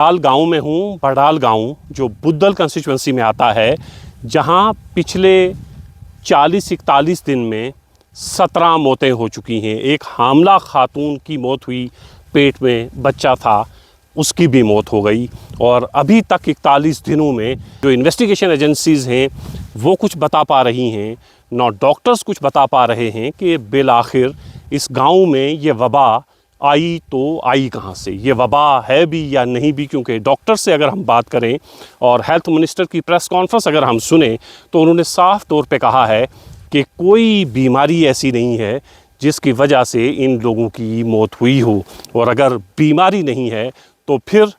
बड़ाल गांव में हूँ। बड़ाल गांव जो बुद्धल कंस्टिट्यूंसी में आता है, जहां पिछले 40-41 दिन में 17 मौतें हो चुकी हैं। एक हामला खातून की मौत हुई, पेट में बच्चा था, उसकी भी मौत हो गई। और अभी तक 41 दिनों में जो इन्वेस्टिगेशन एजेंसीज़ हैं वो कुछ बता पा रही हैं, ना डॉक्टर्स कुछ बता पा रहे हैं कि बिल आखिर इस गांव में ये वबा आई तो आई कहाँ से, ये वबा है भी या नहीं भी। क्योंकि डॉक्टर से अगर हम बात करें और हेल्थ मिनिस्टर की प्रेस कॉन्फ्रेंस अगर हम सुने तो उन्होंने साफ तौर पे कहा है कि कोई बीमारी ऐसी नहीं है जिसकी वजह से इन लोगों की मौत हुई हो। और अगर बीमारी नहीं है तो फिर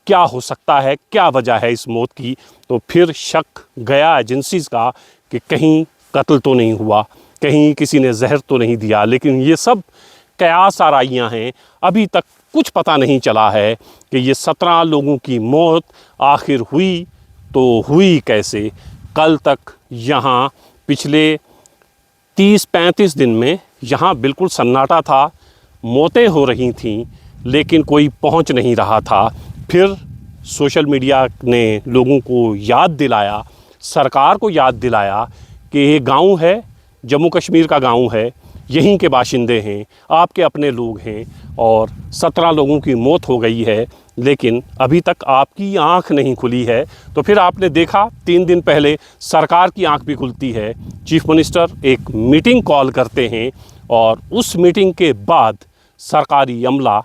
क्या हो सकता है, क्या वजह है इस मौत की। तो फिर शक गया एजेंसीज़ का कि कहीं कत्ल तो नहीं हुआ, कहीं किसी ने जहर तो नहीं दिया। लेकिन ये सब कयास आराइयाँ हैं, अभी तक कुछ पता नहीं चला है कि ये 17 लोगों की मौत आखिर हुई तो हुई कैसे। कल तक यहाँ पिछले 30-35 दिन में यहाँ बिल्कुल सन्नाटा था, मौतें हो रही थीं लेकिन कोई पहुँच नहीं रहा था। फिर सोशल मीडिया ने लोगों को याद दिलाया, सरकार को याद दिलाया कि ये गांव है, जम्मू कश्मीर का गांव है, यहीं के बाशिंदे हैं, आपके अपने लोग हैं और 17 लोगों की मौत हो गई है, लेकिन अभी तक आपकी आंख नहीं खुली है। तो फिर आपने देखा 3 दिन पहले सरकार की आंख भी खुलती है, चीफ मिनिस्टर एक मीटिंग कॉल करते हैं और उस मीटिंग के बाद सरकारी अमला,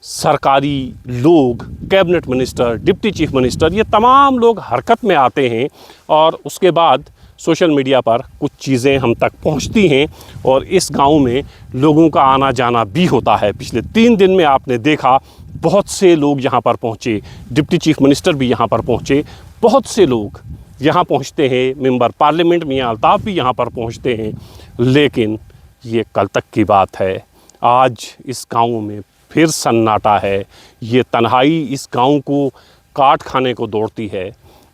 सरकारी लोग, cabinet minister, deputy chief minister, ये तमाम लोग हरकत में आते हैं और उसके बाद सोशल मीडिया पर कुछ चीज़ें हम तक पहुंचती हैं और इस गांव में लोगों का आना जाना भी होता है। पिछले 3 दिन में आपने देखा बहुत से लोग यहाँ पर पहुँचे, डिप्टी चीफ मिनिस्टर भी यहाँ पर पहुँचे, बहुत से लोग यहाँ पहुँचते हैं, मेंबर पार्लियामेंट मियां अल्ताफ़ भी यहाँ पर पहुँचते हैं। लेकिन ये कल तक की बात है, आज इस गाँव में फिर सन्नाटा है। ये तन्हाई इस गांव को काट खाने को दौड़ती है।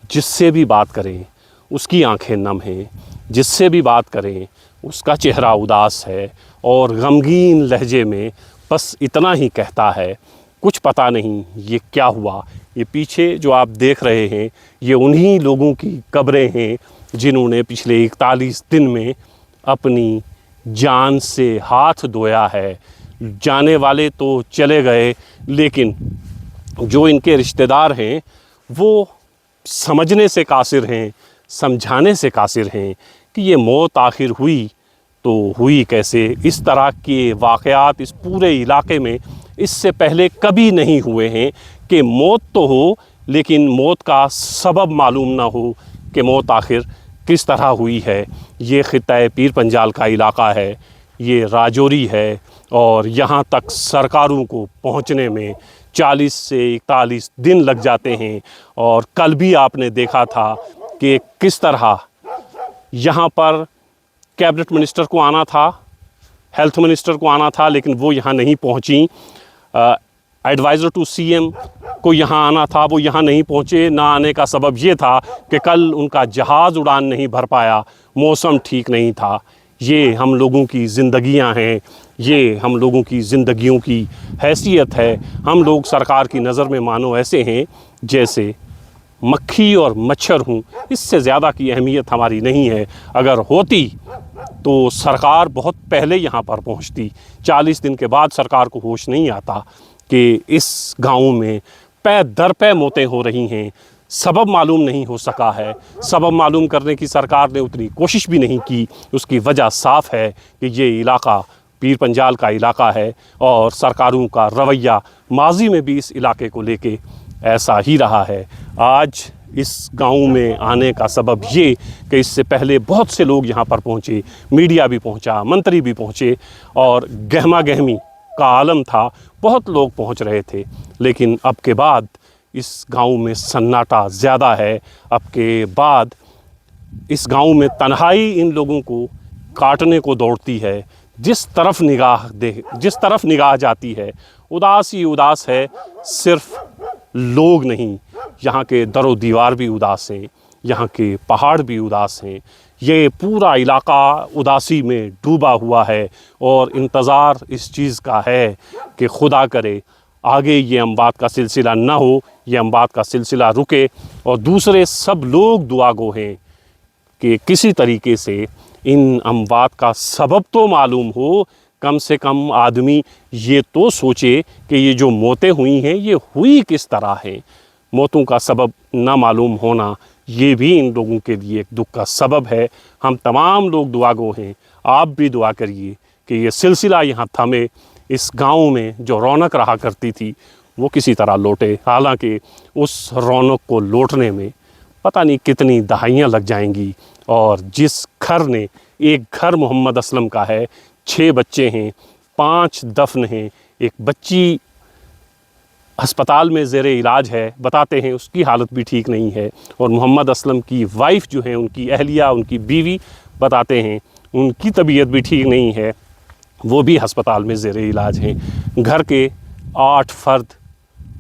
जिससे भी बात करें उसकी आंखें नम हैं, जिससे भी बात करें उसका चेहरा उदास है और गमगीन लहजे में बस इतना ही कहता है, कुछ पता नहीं ये क्या हुआ। ये पीछे जो आप देख रहे हैं ये उन्हीं लोगों की कब्रें हैं जिन्होंने पिछले 41 दिन में अपनी जान से हाथ धोया है। जाने वाले तो चले गए, लेकिन जो इनके रिश्तेदार हैं वो समझने से कासिर हैं, समझाने से कासिर हैं कि ये मौत आखिर हुई तो हुई कैसे। इस तरह के वाक़यात इस पूरे इलाके में इससे पहले कभी नहीं हुए हैं कि मौत तो हो लेकिन मौत का सबब मालूम ना हो कि मौत आखिर किस तरह हुई है। ये खित्ता पीर पंजाल का इलाका है, ये राजौरी है और यहाँ तक सरकारों को पहुँचने में 40 से 41 दिन लग जाते हैं। और कल भी आपने देखा था कि किस तरह यहाँ पर कैबिनेट मिनिस्टर को आना था, हेल्थ मिनिस्टर को आना था, लेकिन वो यहाँ नहीं पहुँची। एडवाइज़र टू सीएम को यहाँ आना था, वो यहाँ नहीं पहुँचे। ना आने का सबब ये था कि कल उनका जहाज़ उड़ान नहीं भर पाया, मौसम ठीक नहीं था। ये हम लोगों की ज़िंदगियां हैं, ये हम लोगों की ज़िंदगियों की हैसियत है। हम लोग सरकार की नज़र में मानो ऐसे हैं जैसे मक्खी और मच्छर हूँ, इससे ज़्यादा की अहमियत हमारी नहीं है। अगर होती तो सरकार बहुत पहले यहाँ पर पहुँचती। 40 दिन के बाद सरकार को होश नहीं आता कि इस गांव में पै दर पै मौतें हो रही हैं। सबब मालूम नहीं हो सका है, सबब मालूम करने की सरकार ने उतनी कोशिश भी नहीं की। उसकी वजह साफ़ है कि ये इलाका पीर पंजाल का इलाका है और सरकारों का रवैया माजी में भी इस इलाके को लेके ऐसा ही रहा है। आज इस गांव में आने का सबब ये कि इससे पहले बहुत से लोग यहाँ पर पहुँचे, मीडिया भी पहुँचा, मंत्री भी पहुँचे और गहमा गहमी का आलम था, बहुत लोग पहुँच रहे थे। लेकिन अब के बाद इस गांव में सन्नाटा ज़्यादा है। अब के बाद इस गांव में तन्हाई इन लोगों को काटने को दौड़ती है। जिस तरफ निगाह जाती है उदास ही उदास है। सिर्फ लोग नहीं, यहाँ के दरो दीवार भी उदास हैं, यहाँ के पहाड़ भी उदास हैं। ये पूरा इलाका उदासी में डूबा हुआ है और इंतज़ार इस चीज़ का है कि खुदा करे आगे ये अमवात का सिलसिला ना हो, ये अमवात का सिलसिला रुके। और दूसरे सब लोग दुआ गो हैं कि किसी तरीके से इन अमवात का सबब तो मालूम हो, कम से कम आदमी ये तो सोचे कि ये जो मौतें हुई हैं ये हुई किस तरह हैं। मौतों का सबब ना मालूम होना ये भी इन लोगों के लिए एक दुख का सबब है। हम तमाम लोग दुआ गो हैं, आप भी दुआ करिए कि ये सिलसिला यहाँ थमे, इस गांव में जो रौनक रहा करती थी वो किसी तरह लौटे। हालांकि उस रौनक को लौटने में पता नहीं कितनी दहाइयाँ लग जाएंगी। और जिस घर ने, एक घर मोहम्मद असलम का है, 6 बच्चे हैं, 5 दफन हैं, एक बच्ची अस्पताल में ज़ेरे इलाज है, बताते हैं उसकी हालत भी ठीक नहीं है। और मोहम्मद असलम की वाइफ जो है, उनकी अहलिया, उनकी बीवी, बताते हैं उनकी तबीयत भी ठीक नहीं है, वो भी अस्पताल में ज़ेरे इलाज हैं। घर के 8 फर्द,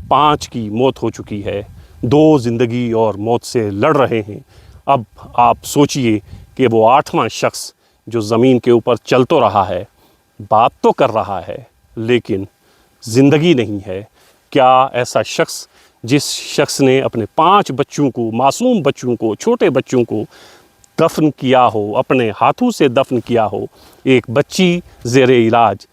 5 की मौत हो चुकी है, 2 ज़िंदगी और मौत से लड़ रहे हैं। अब आप सोचिए कि वो 8वां शख्स जो ज़मीन के ऊपर चल तो रहा है, बात तो कर रहा है, लेकिन ज़िंदगी नहीं है। क्या ऐसा शख्स, जिस शख्स ने अपने 5 बच्चों को, मासूम बच्चों को, छोटे बच्चों को दफन किया हो, अपने हाथों से दफन किया हो, एक बच्ची ज़ेरे इलाज,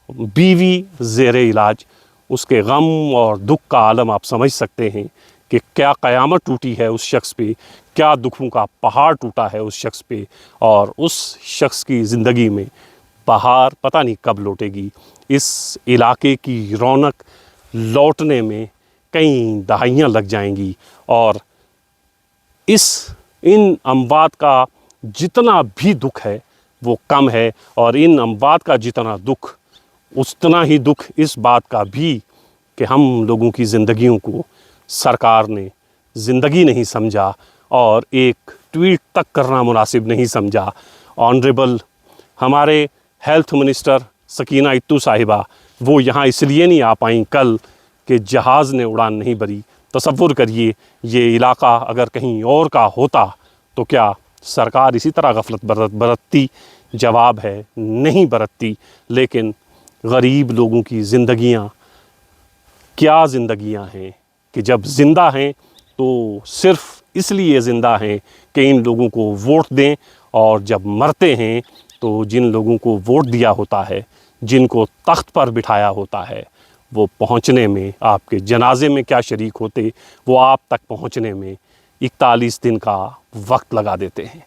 बीवी ज़ेरे इलाज, उसके गम और दुख का आलम आप समझ सकते हैं कि क्या क़यामत टूटी है उस शख्स पे, क्या दुखों का पहाड़ टूटा है उस शख्स पे। और उस शख्स की ज़िंदगी में बहार पता नहीं कब लौटेगी। इस इलाके की रौनक लौटने में कई दहाइयाँ लग जाएंगी। और इन अमवात का जितना भी दुख है वो कम है। और इन अमवात का जितना दुख, उतना ही दुख इस बात का भी कि हम लोगों की ज़िंदगियों को सरकार ने ज़िंदगी नहीं समझा और एक ट्वीट तक करना मुनासिब नहीं समझा। ऑनरेबल हमारे हेल्थ मिनिस्टर सकीना इत्तू साहिबा, वो यहाँ इसलिए नहीं आ पाई कल कि जहाज़ ने उड़ान नहीं भरी। तसव्वुर करिए ये इलाका अगर कहीं और का होता तो क्या सरकार इसी तरह गफलत बरतती? जवाब है नहीं बरतती। लेकिन गरीब लोगों की ज़िंदगियाँ क्या ज़िंदगियाँ हैं कि जब ज़िंदा हैं तो सिर्फ़ इसलिए ज़िंदा हैं कि इन लोगों को वोट दें, और जब मरते हैं तो जिन लोगों को वोट दिया होता है, जिनको तख्त पर बिठाया होता है, वो पहुंचने में, आपके जनाजे में क्या शरीक होते, वो आप तक पहुंचने में 41 दिन का वक्त लगा देते हैं।